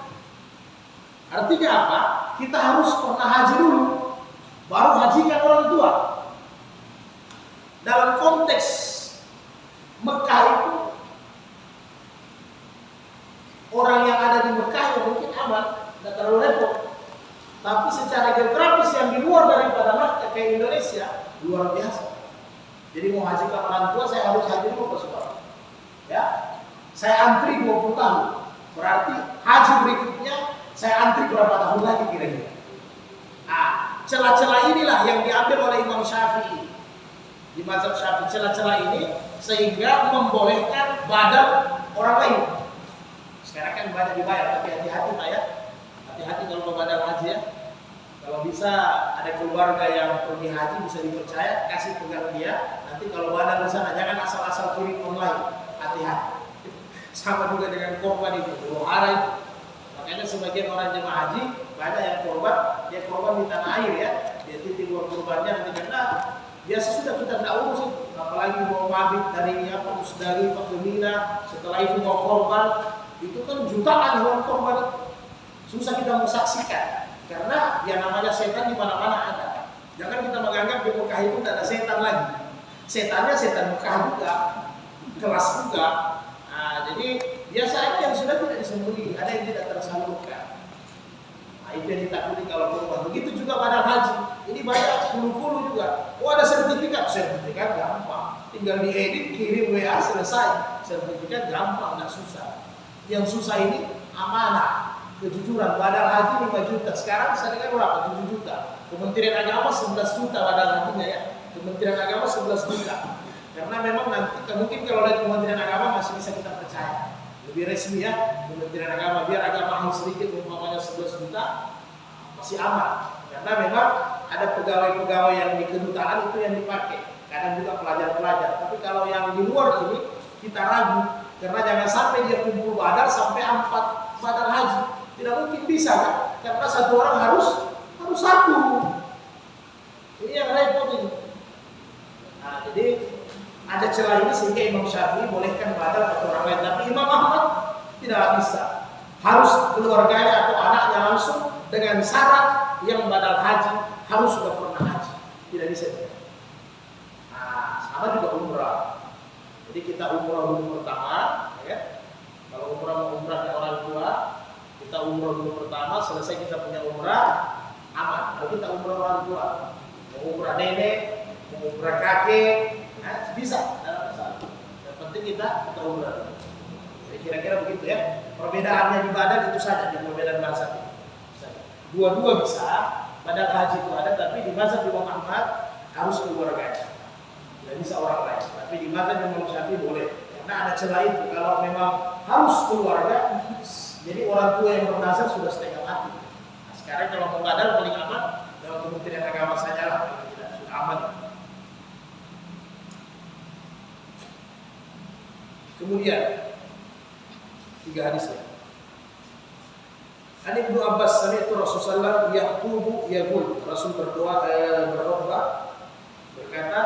Artinya apa? Kita harus pernah haji dulu, baru hajikan orang tua. Dalam konteks Mekah itu, orang yang ada di Mekah yang mungkin aman, tidak terlalu repot. Tapi secara geografis yang di luar daripada Mekah kayak Indonesia, luar biasa. Jadi mau hajikan orang tua, saya harus haji dulu ke sekolah. Ya, saya antri 20 tahun. Berarti haji berikutnya saya antri berapa tahun lagi kira-kira. Nah, celah-celah inilah yang diambil oleh Imam Syafi'i di mazhab Syafi'i, celah-celah ini sehingga membolehkan badal orang lain. Sekarang kan banyak dibayar, tapi hati-hati Pak ya. Hati-hati kalau mau badal haji ya. Kalau bisa ada keluarga yang pergi haji bisa dipercaya, kasih pegang dia. Nanti kalau badal di sana jangan asal-asal kirim online. Hati-hati. Sama juga dengan korban itu, hara itu. Makanya sebagian orang jemaah haji banyak yang korban, dia korban di tanah air ya. Dia titip uang korbannya nanti karena biasa sudah kita tidak urus itu. Apalagi mau mabit dari Musdalifah ke Mina, setelah itu mau korban, itu kan jutaan uang korban. Susah kita mensaksikan. Karena yang namanya setan di mana-mana ada. Jangan kita menganggap di Mekah itu tidak ada setan lagi. Setannya setan Mekah juga, kelas juga. Nah, jadi biasanya yang sudah tidak disembunyi, ada yang tidak tersalurkan. Nah, itu yang ditakuti kalau berubah. Begitu juga badal haji. Ini banyak puluh-puluh juga. Oh ada sertifikat gampang. Tinggal diedit, kirim WA, selesai. Sertifikat gampang, tidak susah. Yang susah ini amanah. Kejujuran, badal haji 5 juta. Sekarang saya dengar berapa? 7 juta. Kementerian Agama 11 juta badal hajinya ya. Kementerian Agama 11 juta. Karena memang nanti mungkin kalau dari Kementerian Agama masih bisa kita percaya. Lebih resmi ya, Kementerian Agama. Biar agak mahal sedikit, umpamanya 11 juta, masih aman. Karena memang ada pegawai-pegawai yang di kedutaan itu yang dipakai. Kadang juga pelajar-pelajar. Tapi kalau yang di luar ini, kita ragu. Karena jangan sampai dia kumpul badal sampai 4 badal haji. Tidak mungkin bisa kan? Karena satu orang harus satu. Ini yang repot ini. Nah, jadi ada celah ini sehingga Imam Syafi'i bolehkan badal atau orang lain. Tapi Imam Ahmad tidak bisa. Harus keluarganya atau anaknya langsung dengan syarat yang badal haji harus sudah pernah haji. Tidak bisa. Nah, sama juga umrah. Jadi kita umrah dulu pertama, ya. Kalau umrah mau umrah ke orang tua, kita umrah dulu pertama, selesai kita punya umrah, aman. Kalau kita umrah orang tua, mau umrah nenek, mau umrah kakek, nah, bisa. Yang penting kita umrah. Jadi kira-kira begitu ya. Perbedaannya di badan itu saja, di perbedaan bahasa. Dua-dua bisa, badan haji itu ada, tapi di mazhab Imam Ahmad harus keluarganya. Tidak bisa orang lain. Tapi di mazhab Imam Syafi'i boleh. Karena ada celah itu. Kalau memang harus keluarga, jadi orang tua yang bernazar sudah setengah mati. Nah, sekarang kalau mau badal paling aman, kalau Kementerian Agama saja lah, tidak sudah aman. Kemudian 3 hadis ya. An Ibnu Abbas sami'tu Rasulullah yaqulu yaqul, Rasul berkhutbah berkata,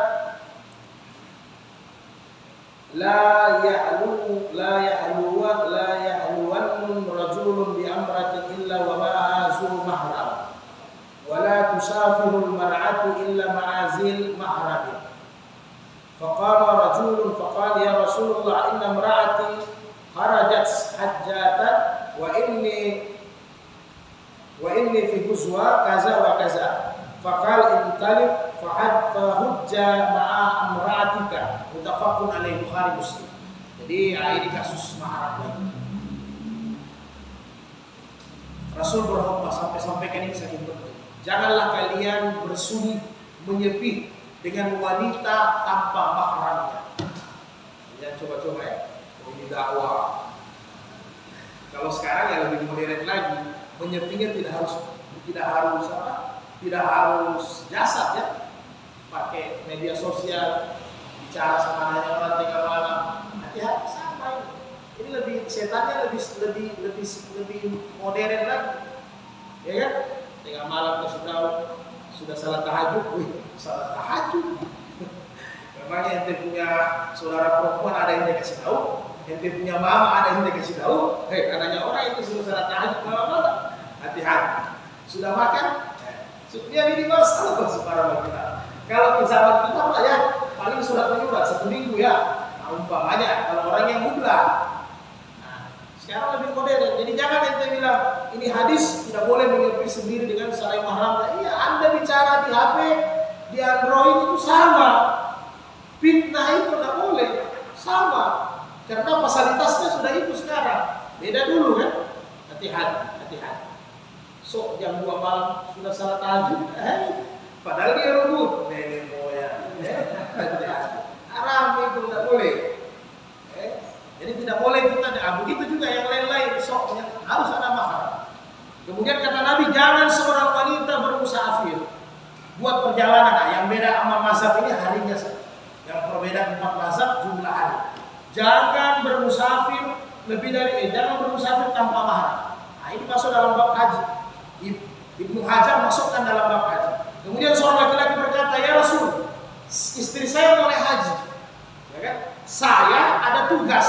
la yahluwan rajulun bi amratin illa wa ma'azu mahram wa la tusafiru al-mar'atu illa ma'azil mahram. Faqama rajulun faqala ya Rasulullah inna imra'ati kharajat hajjatan wa inni fi ghuzwa kaza wa kaza. Faqala intalib fahujja ma'a amra'atika. Muttafaqun alaihi, Bukhari Muslim. Jadi ini kasus mahram lagi. Rasul berkhutbah sampaikan ini sangat penting. Janganlah kalian bersuni menyepi dengan wanita tanpa mahramnya. Ya coba-coba ya. Ini dakwah. Kalau sekarang ya lebih modern lagi, menyepinya tidak harus jasad ya. Pakai media sosial, bicara sama orang tengah malam. Hati-hati sama ini. Ini lebih setannya lebih modern lagi. Ya kan? Tengah malam kasih tahu sudah salat tahajud. Salat tahajud. Memang ente punya saudara perempuan ada yang dikasih tahu, ente punya mama ada yang dikasih tahu. Anaknya orang itu sudah salat tahajud malam-malam. Hati-hati. Sudah makan? Dia minimal salat subhanallah kita. Kalau zaman kita Pak ya, paling surat menyurat 1 minggu ya. Nah, umpamanya kalau orang yang muda. Nah, sekarang lebih modern. Jadi jangan ente bilang ini hadis tidak boleh menyepi sendiri dengan selain mahram. Iya, Anda bicara di HP, di Android itu sama. Fitnah itu tidak boleh. Sama. Karena fasilitasnya sudah itu sekarang. Beda dulu kan? Hati-hati. So, jam 2 malam sudah salat tahajud. Padahal dia rebut. Nenek moyang. Haram itu tidak boleh. Jadi tidak boleh kita. Begitu juga yang lain-lain. So, harus ada mahram. Kemudian kata Nabi, jangan seorang wanita bermusafir buat perjalanan. Nah, yang beda sama mazhab ini harinya saja. Yang perbedaan 4 mazhab jumlah hari. Jangan bermusafir jangan bermusafir tanpa mahram. Nah, ini masuk dalam bab haji. Ibnu Hajar masukkan dalam bab haji. Kemudian seorang laki-laki berkata, ya Rasul, istri saya boleh haji. Ya kan? Saya ada tugas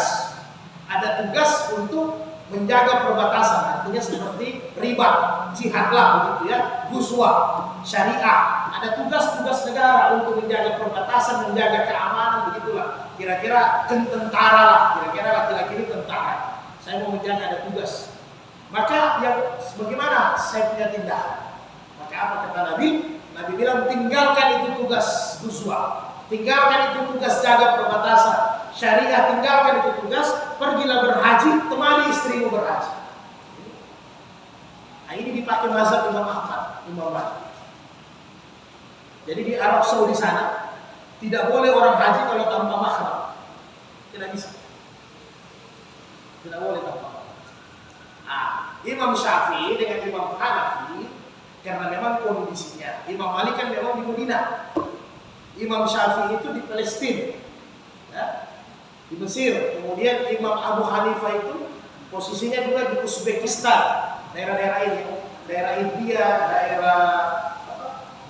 untuk menjaga perbatasan. Artinya seperti riba, jihadlah begitu ya, ghuzwah, syariah. Ada tugas-tugas negara untuk menjaga perbatasan, menjaga keamanan, begitulah. Kira-kira tentara lah, kira-kira laki-laki ini tentara. Saya mau menjaga, ada tugas. Maka yang bagaimana saya punya tindakan? Maka apa kata Nabi? Nabi bilang tinggalkan itu tugas ghuzwah, tinggalkan itu tugas jaga perbatasan, syariah, tinggalkan itu tugas, pergilah berhaji, temani istrimu berhaji. Nah, ini dipakai mazhab Imam Ahmad, Imam Malik. Jadi di Arab Saudi sana tidak boleh orang haji kalau tanpa mahram. Tidak bisa. Tidak boleh tanpa mahram. Imam Syafi'i dengan Imam Hanafi karena memang kondisinya Imam Malik kan memang di Madinah, Imam Syafi'i itu di Palestina ya, di Mesir. Kemudian Imam Abu Hanifah itu posisinya juga di Uzbekistan, daerah-daerah ini, daerah India,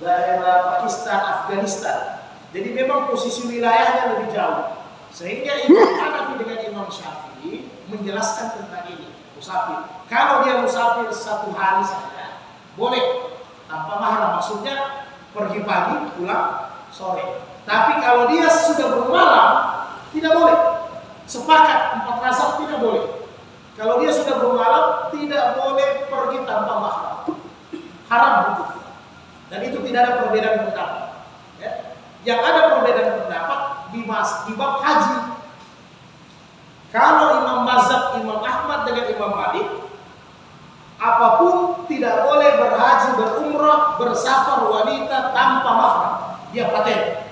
daerah Pakistan, Afghanistan. Jadi memang posisi wilayahnya lebih jauh, sehingga Imam Hanafi dengan Imam Syafi'i menjelaskan tentang ini. Musafir, kalau dia musafir 1 hari saja boleh tanpa mahram, maksudnya pergi pagi pulang sore. Tapi kalau dia sudah bermalam tidak boleh. Sepakat 4 mazhab tidak boleh. Kalau dia sudah bermalam tidak boleh pergi tanpa mahram, haram itu. Dan itu tidak ada perbedaan pendapat. Ya. Yang ada perbedaan pendapat di bab haji. Kalau Imam Mazhab Imam Ahmad dengan Imam Malik, apapun tidak boleh berhaji, berumrah, bersafar wanita tanpa mahram. Dia paten.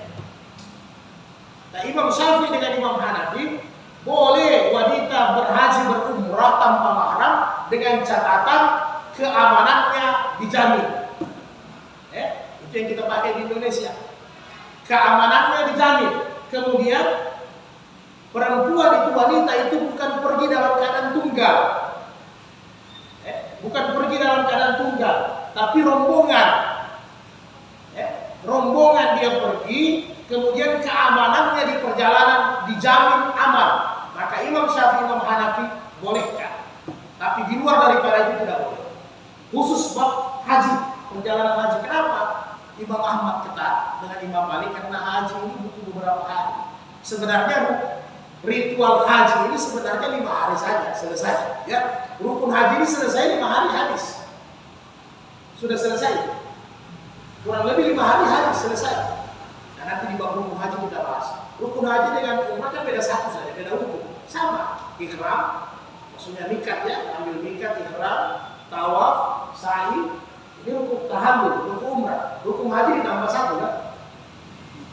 Nah, Imam Syafi'i dengan Imam Hanafi boleh wanita berhaji, berumrah tanpa mahram dengan catatan keamanannya dijamin. Itu yang kita pakai di Indonesia. Keamanannya dijamin. Kemudian perempuan itu, wanita itu bukan pergi dalam keadaan tunggal. Bukan pergi dalam keadaan tunggal, tapi rombongan. Rombongan dia pergi, kemudian keamanannya di perjalanan dijamin aman, maka Imam Syafi'i, Imam Hanafi bolehkan. Tapi di luar daripada itu tidak boleh. Khusus bab haji, perjalanan haji. Kenapa? Imam Ahmad ketat dengan Imam Malik karena haji ini butuh beberapa hari. Sebenarnya ritual haji ini sebenarnya 5 hari saja selesai. Ya, rukun haji ini selesai 5 hari habis. Sudah selesai. Kurang lebih 5 hari habis selesai. Dan nanti di bab rukun haji kita bahas. Rukun haji dengan umrah kan beda satu saja, beda rukun. Sama, ihram, maksudnya mikat ya, ambil mikat, ihram, tawaf, sa'i. Ini rukun tahallul, rukun umrah. Rukun haji ditambah satu ya.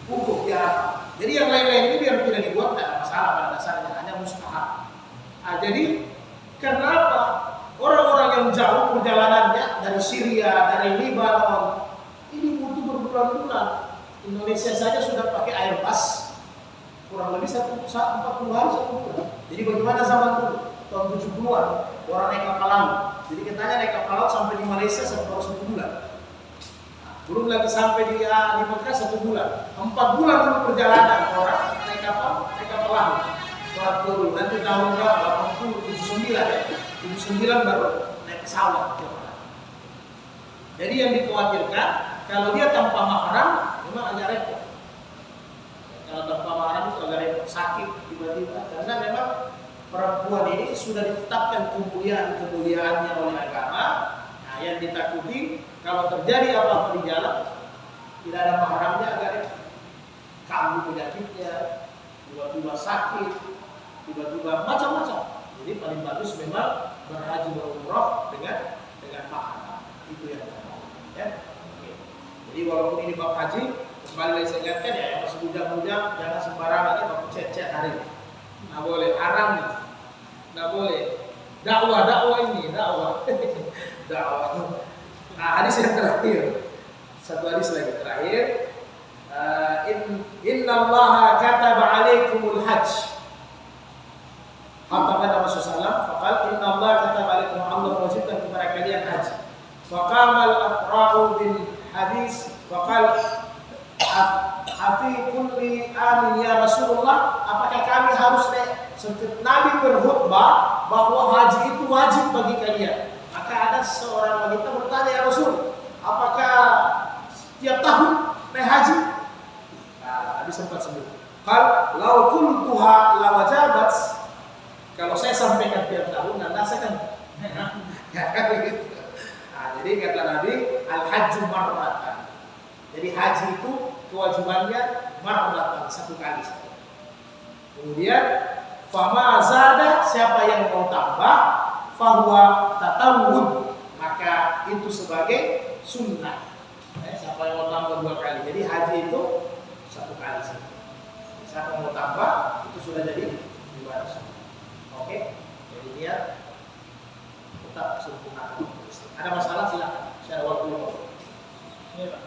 Wukuf di Arafah. Jadi yang lain-lain ini biar tidak dibuat tidak ada masalah pada dasarnya, hanya mustahab. Nah, jadi kenapa orang-orang yang jauh perjalanannya dari Syria, dari Lebanon, ini butuh berbulan-bulan. Indonesia saja sudah pakai Airbus kurang lebih 40 hari 1 bulan. Jadi bagaimana zaman dulu? Tahun 70-an orang naik kapal laut. Jadi katanya naik kapal laut sampai di Malaysia 1 bulan. Belum lagi sampai di Mekah 1 bulan. 4 bulan dulu perjalanan orang naik kapal laut. Orang dulu nanti tahun berapa? 79 ya. 79 baru naik pesawat. Jadi yang dikhawatirkan kalau dia tanpa mahram memang agak repot. Kalau tanpa mahram itu agak repot, sakit tiba-tiba. Karena memang perempuan ini sudah ditetapkan kemuliaannya oleh agama. Nah, yang ditakuti kalau terjadi apa-apa di jalan, tidak ada mahramnya agak repot. Kambuh penyakitnya, tiba-tiba sakit, tiba-tiba macam-macam. Jadi paling bagus memang berhaji berumrah dengan mahram. Itu yang pertama. Ya. Oke. Jadi walaupun ini bab haji, kembali lagi saya ingatkan ya, yang masih bujang-bujang jangan sembarangan ya baku cet-cet hari ini. Nggak boleh, haram nih. Nggak boleh. Dakwah ini, dakwah. Nah, hadis yang terakhir. Satu hadis lagi terakhir. Innallaha kataba alaikumul hajj. Apa kata Rasulullah? Faqal innallaha kataba alaikum, Allah mewajibkan kepada kalian haji. Faqamal aqra'u bil hadis faqal afi kulli amin ya Rasulullah, apakah kami harus Nabi berkhutbah bahwa haji itu wajib bagi kalian? Maka ada seorang wanita bertanya, ya Rasul, apakah setiap tahun naik haji? Nah, Nabi sempat sebut. Qal law kuntuha la wajabat. Kalau saya sampaikan tiap tahun, Anda saya kan ya kan begitu. Nah, jadi kata Nabi, al-hajju marratan. Jadi haji itu kewajibannya marratan, 1 kali saja. Kemudian fama zada, siapa yang mau tambah, fahuwa tatawwud, maka itu sebagai sunnah. Siapa yang mau tambah 2 kali. Jadi haji itu 1 kali saja. Siapa yang mau tambah, itu sudah jadi ibadah. Oke, jadi dia tetap sempurna. Ada masalah silakan. Saya waktu. Ini Pak.